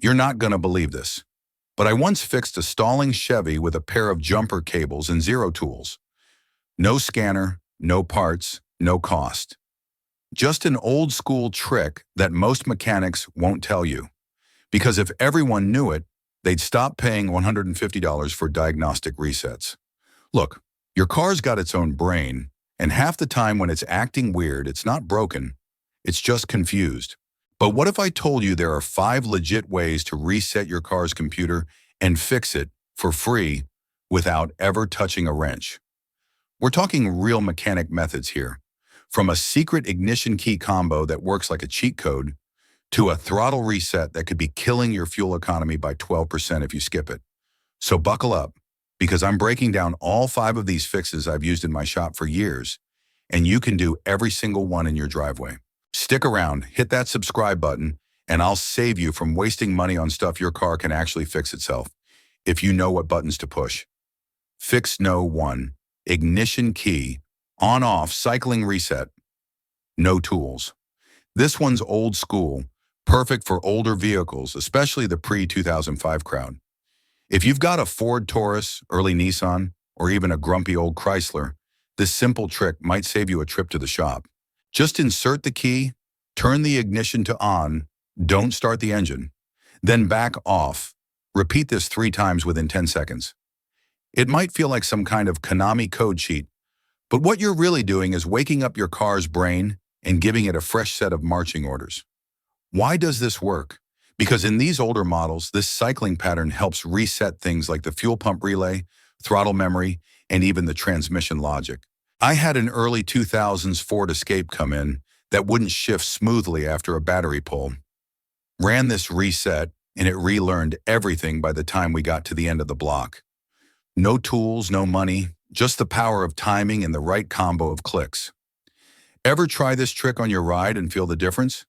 You're not gonna believe this, but I once fixed a stalling Chevy with a pair of jumper cables and zero tools. No scanner, no parts, no cost. Just an old school trick that most mechanics won't tell you. Because if everyone knew it, they'd stop paying $150 for diagnostic resets. Look, your car's got its own brain, and half the time when it's acting weird, it's not broken, it's just confused. But what if I told you there are 5 legit ways to reset your car's computer and fix it for free without ever touching a wrench? We're talking real mechanic methods here. From a secret ignition key combo that works like a cheat code, to a throttle reset that could be killing your fuel economy by 12% if you skip it. So buckle up, because I'm breaking down all 5 of these fixes I've used in my shop for years, and you can do every single one in your driveway. Stick around, hit that subscribe button, and I'll save you from wasting money on stuff your car can actually fix itself, if you know what buttons to push. Fix No. 1. Ignition key, on-off cycling reset. No tools. This one's old school, perfect for older vehicles, especially the pre-2005 crowd. If you've got a Ford Taurus, early Nissan, or even a grumpy old Chrysler, this simple trick might save you a trip to the shop. Just insert the key, turn the ignition to on, don't start the engine, then back off. Repeat this 3 times within 10 seconds. It might feel like some kind of Konami code cheat, but what you're really doing is waking up your car's brain and giving it a fresh set of marching orders. Why does this work? Because in these older models, this cycling pattern helps reset things like the fuel pump relay, throttle memory, and even the transmission logic. I had an early 2000s Ford Escape come in that wouldn't shift smoothly after a battery pull. Ran this reset, and it relearned everything by the time we got to the end of the block. No tools, no money, just the power of timing and the right combo of clicks. Ever try this trick on your ride and feel the difference?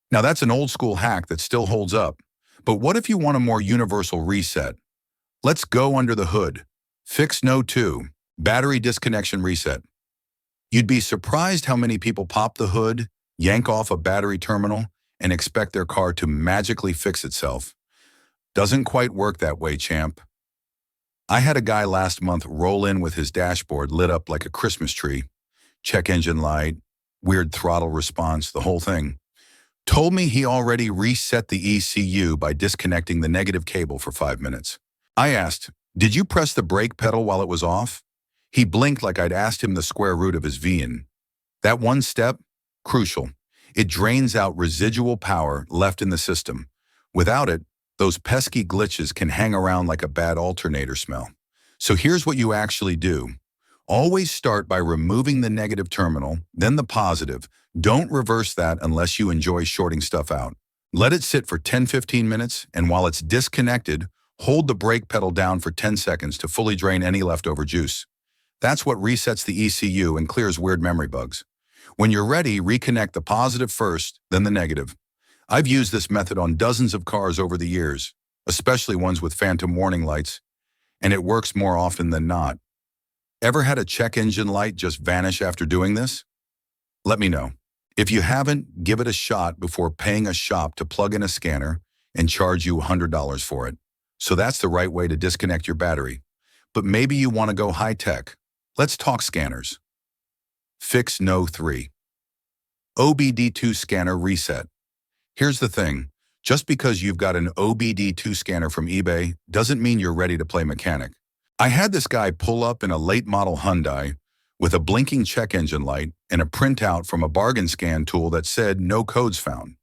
Now that's an old school hack that still holds up, but what if you want a more universal reset? Let's go under the hood. Fix No. 2. Battery disconnection reset. You'd be surprised how many people pop the hood, yank off a battery terminal, and expect their car to magically fix itself. Doesn't quite work that way, champ. I had a guy last month roll in with his dashboard lit up like a Christmas tree. Check engine light, weird throttle response, the whole thing. Told me he already reset the ECU by disconnecting the negative cable for 5 minutes. I asked, "Did you press the brake pedal while it was off?" He blinked like I'd asked him the square root of his V. That one step, crucial. It drains out residual power left in the system. Without it, those pesky glitches can hang around like a bad alternator smell. So here's what you actually do. Always start by removing the negative terminal, then the positive. Don't reverse that unless you enjoy shorting stuff out. Let it sit for 10-15 minutes, and while it's disconnected, hold the brake pedal down for 10 seconds to fully drain any leftover juice. That's what resets the ECU and clears weird memory bugs. When you're ready, reconnect the positive first, then the negative. I've used this method on dozens of cars over the years, especially ones with phantom warning lights, and it works more often than not. Ever had a check engine light just vanish after doing this? Let me know. If you haven't, give it a shot before paying a shop to plug in a scanner and charge you $100 for it. So that's the right way to disconnect your battery. But maybe you want to go high-tech. Let's talk scanners. Fix No. 3. OBD2 scanner reset. Here's the thing. Just because you've got an OBD2 scanner from eBay doesn't mean you're ready to play mechanic. I had this guy pull up in a late model Hyundai with a blinking check engine light and a printout from a bargain scan tool that said no codes found.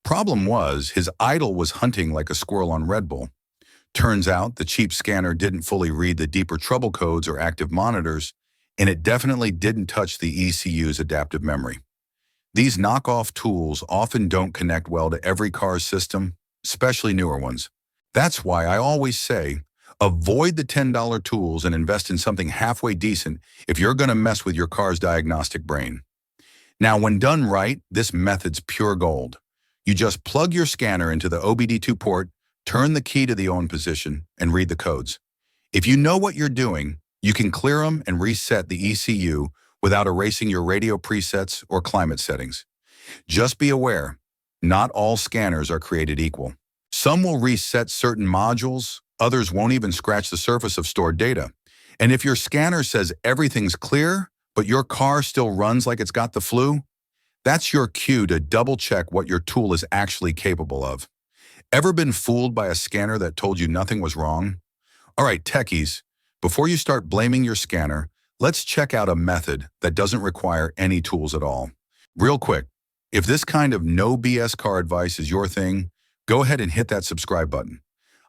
Problem was, his idol was hunting like a squirrel on Red Bull. Turns out the cheap scanner didn't fully read the deeper trouble codes or active monitors, and it definitely didn't touch the ECU's adaptive memory. These knockoff tools often don't connect well to every car's system, especially newer ones. That's why I always say, avoid the $10 tools and invest in something halfway decent if you're going to mess with your car's diagnostic brain. Now, when done right, this method's pure gold. You just plug your scanner into the OBD2 port, turn the key to the on position, and read the codes. If you know what you're doing, you can clear them and reset the ECU without erasing your radio presets or climate settings. Just be aware, not all scanners are created equal. Some will reset certain modules, others won't even scratch the surface of stored data. And if your scanner says everything's clear, but your car still runs like it's got the flu, that's your cue to double-check what your tool is actually capable of. Ever been fooled by a scanner that told you nothing was wrong? All right, techies, before you start blaming your scanner, let's check out a method that doesn't require any tools at all. Real quick, if this kind of no BS car advice is your thing, go ahead and hit that subscribe button.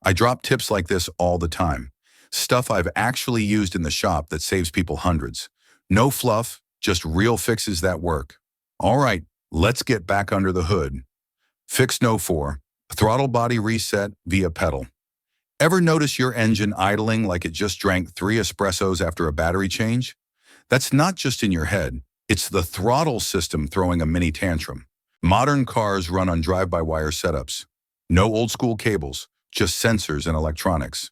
I drop tips like this all the time. Stuff I've actually used in the shop that saves people hundreds. No fluff, just real fixes that work. All right, let's get back under the hood. Fix No. 4, throttle body reset via pedal. Ever notice your engine idling like it just drank 3 espressos after a battery change? That's not just in your head. It's the throttle system throwing a mini tantrum. Modern cars run on drive-by-wire setups. No old-school cables, just sensors and electronics.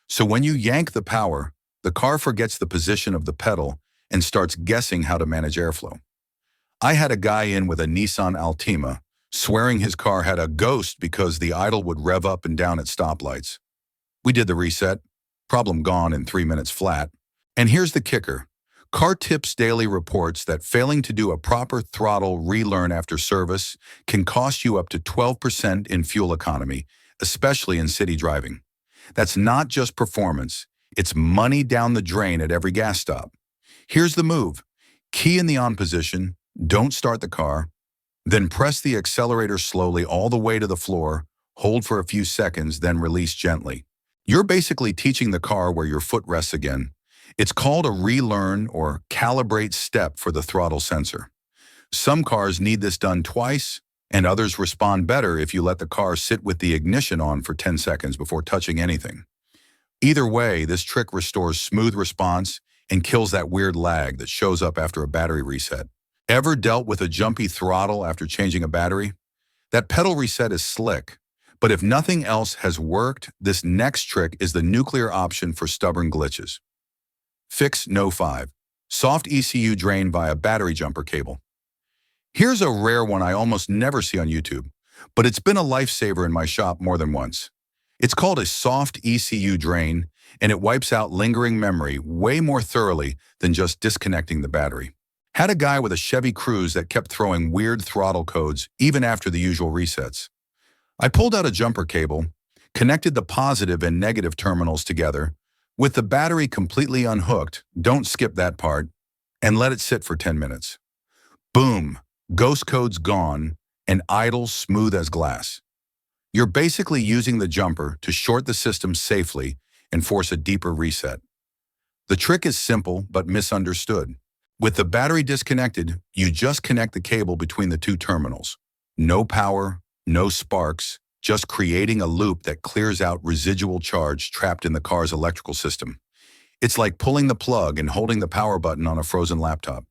So when you yank the power, the car forgets the position of the pedal and starts guessing how to manage airflow. I had a guy in with a Nissan Altima, swearing his car had a ghost because the idle would rev up and down at stoplights. We did the reset, problem gone in 3 minutes flat. And here's the kicker. Car Tips Daily reports that failing to do a proper throttle relearn after service can cost you up to 12% in fuel economy, especially in city driving. That's not just performance, it's money down the drain at every gas stop. Here's the move. Key in the on position, don't start the car, then press the accelerator slowly all the way to the floor, hold for a few seconds, then release gently. You're basically teaching the car where your foot rests again. It's called a relearn or calibrate step for the throttle sensor. Some cars need this done twice, and others respond better if you let the car sit with the ignition on for 10 seconds before touching anything. Either way, this trick restores smooth response and kills that weird lag that shows up after a battery reset. Ever dealt with a jumpy throttle after changing a battery? That pedal reset is slick. But if nothing else has worked, this next trick is the nuclear option for stubborn glitches. Fix No. 5, soft ECU drain via battery jumper cable. Here's a rare one I almost never see on YouTube, but it's been a lifesaver in my shop more than once. It's called a soft ECU drain, and it wipes out lingering memory way more thoroughly than just disconnecting the battery. Had a guy with a Chevy Cruze that kept throwing weird throttle codes even after the usual resets. I pulled out a jumper cable, connected the positive and negative terminals together, with the battery completely unhooked, don't skip that part, and let it sit for 10 minutes. Boom, ghost codes gone, and idle smooth as glass. You're basically using the jumper to short the system safely and force a deeper reset. The trick is simple but misunderstood. With the battery disconnected, you just connect the cable between the 2 terminals. No power, no sparks, just creating a loop that clears out residual charge trapped in the car's electrical system. It's like pulling the plug and holding the power button on a frozen laptop.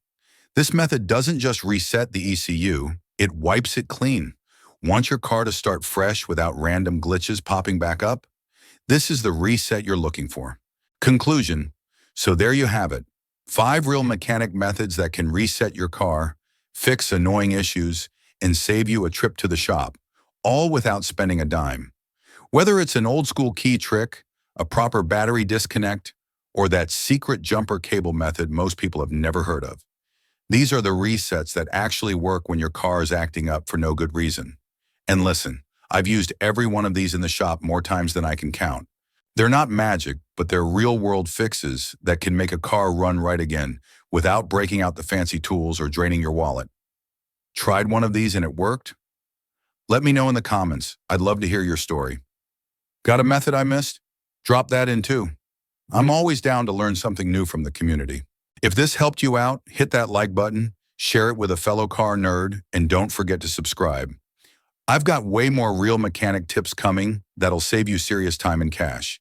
This method doesn't just reset the ECU, it wipes it clean. Want your car to start fresh without random glitches popping back up? This is the reset you're looking for. Conclusion. So there you have it. 5 real mechanic methods that can reset your car, fix annoying issues, and save you a trip to the shop, all without spending a dime. Whether it's an old-school key trick, a proper battery disconnect, or that secret jumper cable method most people have never heard of. These are the resets that actually work when your car is acting up for no good reason. And listen, I've used every one of these in the shop more times than I can count. They're not magic, but they're real-world fixes that can make a car run right again without breaking out the fancy tools or draining your wallet. Tried one of these and it worked? Let me know in the comments. I'd love to hear your story. Got a method I missed? Drop that in too. I'm always down to learn something new from the community. If this helped you out, hit that like button, share it with a fellow car nerd, and don't forget to subscribe. I've got way more real mechanic tips coming that'll save you serious time and cash.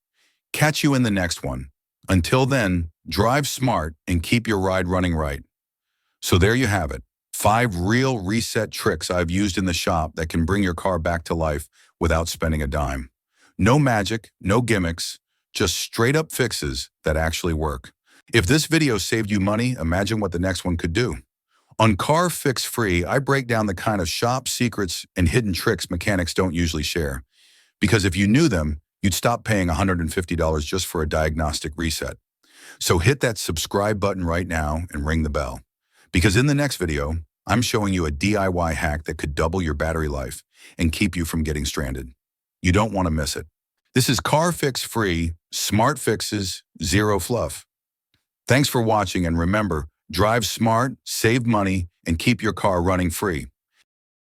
Catch you in the next one. Until then, drive smart and keep your ride running right. So there you have it. 5 real reset tricks I've used in the shop that can bring your car back to life without spending a dime. No magic, no gimmicks, just straight up fixes that actually work. If this video saved you money, imagine what the next one could do. On Car Fix Free, I break down the kind of shop secrets and hidden tricks mechanics don't usually share. Because if you knew them, you'd stop paying $150 just for a diagnostic reset. So hit that subscribe button right now and ring the bell. Because in the next video, I'm showing you a DIY hack that could double your battery life and keep you from getting stranded. You don't want to miss it. This is Car Fix Free, smart fixes, zero fluff. Thanks for watching, and remember, drive smart, save money, and keep your car running free.